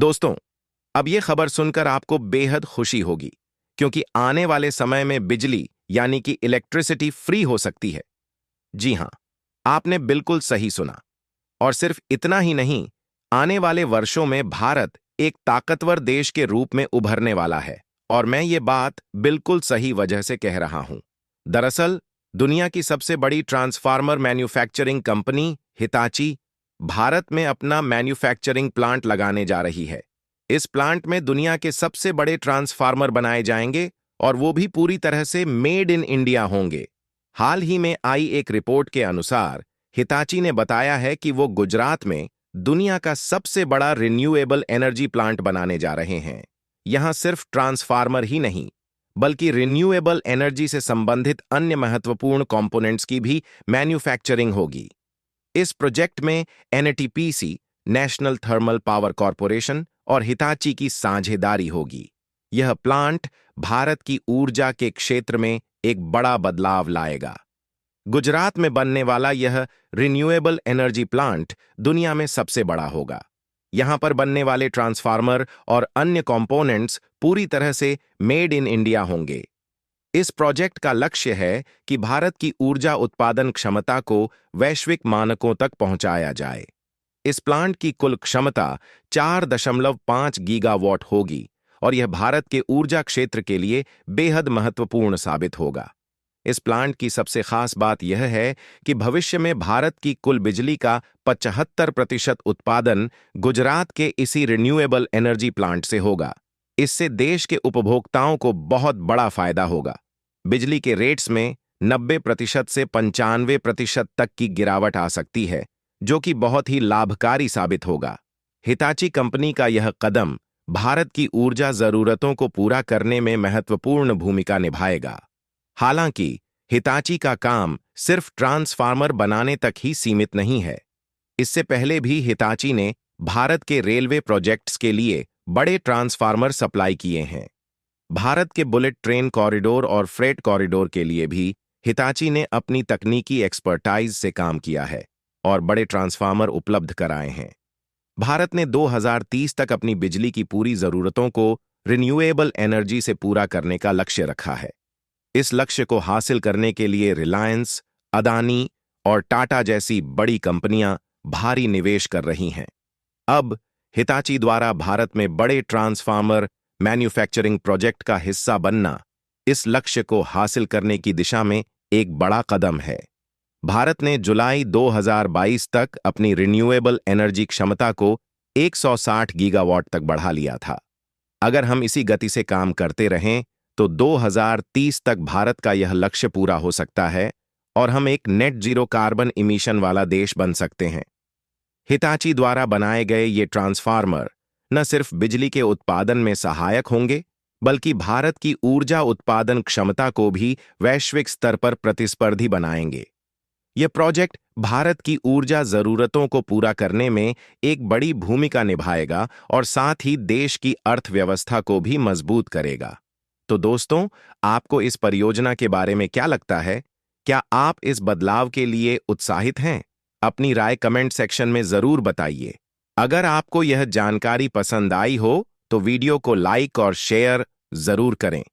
दोस्तों, अब ये खबर सुनकर आपको बेहद खुशी होगी, क्योंकि आने वाले समय में बिजली यानी कि इलेक्ट्रिसिटी फ्री हो सकती है। जी हां, आपने बिल्कुल सही सुना। और सिर्फ इतना ही नहीं, आने वाले वर्षों में भारत एक ताकतवर देश के रूप में उभरने वाला है। और मैं ये बात बिल्कुल सही वजह से कह रहा हूं। दरअसल, दुनिया की सबसे बड़ी transformer manufacturing company Hitachi Bharat में अपना मैन्युफैक्चरिंग प्लांट लगाने जा रही है। इस प्लांट में दुनिया के सबसे बड़े ट्रांसफार्मर बनाए जाएंगे, और वो भी पूरी तरह से मेड इन इंडिया होंगे। हाल ही में आई एक रिपोर्ट के अनुसार हिताची ने बताया है कि वो गुजरात में दुनिया का सबसे बड़ा रिन्यूएबल एनर्जी प्लांट बनाने जा रहे हैं। यहां सिर्फ ट्रांसफार्मर ही नहीं, बल्कि रिन्यूएबल एनर्जी से संबंधित अन्य महत्वपूर्ण कंपोनेंट्स की भी मैन्युफैक्चरिंग होगी। इस प्रोजेक्ट में NTPC, national thermal power corporation और हिताची की साझेदारी होगी। यह प्लांट भारत की ऊर्जा के क्षेत्र में एक बड़ा बदलाव लाएगा। गुजरात में बनने वाला यह रिन्यूएबल एनर्जी प्लांट दुनिया में सबसे बड़ा होगा। यहां पर बनने वाले ट्रांसफार्मर और अन्य कंपोनेंट्स पूरी तरह से मेड इन इंडिया होंगे। इस प्रोजेक्ट का लक्ष्य है कि भारत की ऊर्जा उत्पादन क्षमता को वैश्विक मानकों तक पहुंचाया जाए। इस प्लांट की कुल क्षमता 4.5 गीगावाट होगी, और यह भारत के ऊर्जा क्षेत्र के लिए बेहद महत्वपूर्ण साबित होगा। इस प्लांट की सबसे खास बात यह है कि भविष्य में भारत की कुल बिजली का 75% उत्पादन गुजरात के इसी रिन्यूएबल एनर्जी प्लांट से होगा। इससे देश के उपभोक्ताओं को बहुत बड़ा फायदा होगा। बिजली के रेट्स में 90% से 95% तक की गिरावट आ सकती है, जो कि बहुत ही लाभकारी साबित होगा। हिताची कंपनी का यह कदम भारत की ऊर्जा जरूरतों को पूरा करने में महत्वपूर्ण भूमिका निभाएगा। हालांकि हिताची का काम सिर्फ ट्रांसफार्मर बनाने तक ही सीमित नहीं है। इससे पहले भी हिताची ने भारत के रेलवे प्रोजेक्ट्स के लिए बड़े ट्रांसफार्मर सप्लाई किए हैं। भारत के बुलेट ट्रेन कॉरिडोर और फ्रेट कॉरिडोर के लिए भी हिताची ने अपनी तकनीकी एक्सपर्टाइज से काम किया है और बड़े ट्रांसफार्मर उपलब्ध कराए हैं। भारत ने 2030 तक अपनी बिजली की पूरी जरूरतों को रिन्यूएबल एनर्जी से पूरा करने का लक्ष्य रखा है। इस लक्ष्य को हासिल करने के लिए रिलायंस, अदानी और टाटा जैसी बड़ी कंपनियां भारी निवेश कर रही हैं। अब हिताची द्वारा भारत में बड़े ट्रांसफार्मर मैन्युफैक्चरिंग प्रोजेक्ट का हिस्सा बनना इस लक्ष्य को हासिल करने की दिशा में एक बड़ा कदम है। भारत ने जुलाई 2022 तक अपनी रिन्यूएबल एनर्जी क्षमता को 160 गीगावाट तक बढ़ा लिया था। अगर हम इसी गति से काम करते रहें तो 2030 तक भारत का यह लक्ष्य पूरा हो सकता है, और हम एक नेट जीरो कार्बन इमिशन वाला देश बन सकते हैं। हिताची द्वारा बनाए गए ये ट्रांसफार्मर न सिर्फ बिजली के उत्पादन में सहायक होंगे, बल्कि भारत की ऊर्जा उत्पादन क्षमता को भी वैश्विक स्तर पर प्रतिस्पर्धी बनाएंगे। यह प्रोजेक्ट भारत की ऊर्जा जरूरतों को पूरा करने में एक बड़ी भूमिका निभाएगा और साथ ही देश की अर्थव्यवस्था को भी मजबूत करेगा। तो दोस्तों, आपको इस परियोजना के बारे में क्या लगता है? क्या आप इस बदलाव के लिए उत्साहित हैं? अपनी राय कमेंट सेक्शन में जरूर बताइए। अगर आपको यह जानकारी पसंद आई हो तो वीडियो को लाइक और शेयर जरूर करें।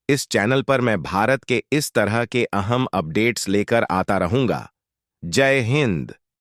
इस चैनल पर मैं भारत के इस तरह के अहम अपडेट्स लेकर आता रहूंगा। जय हिंद।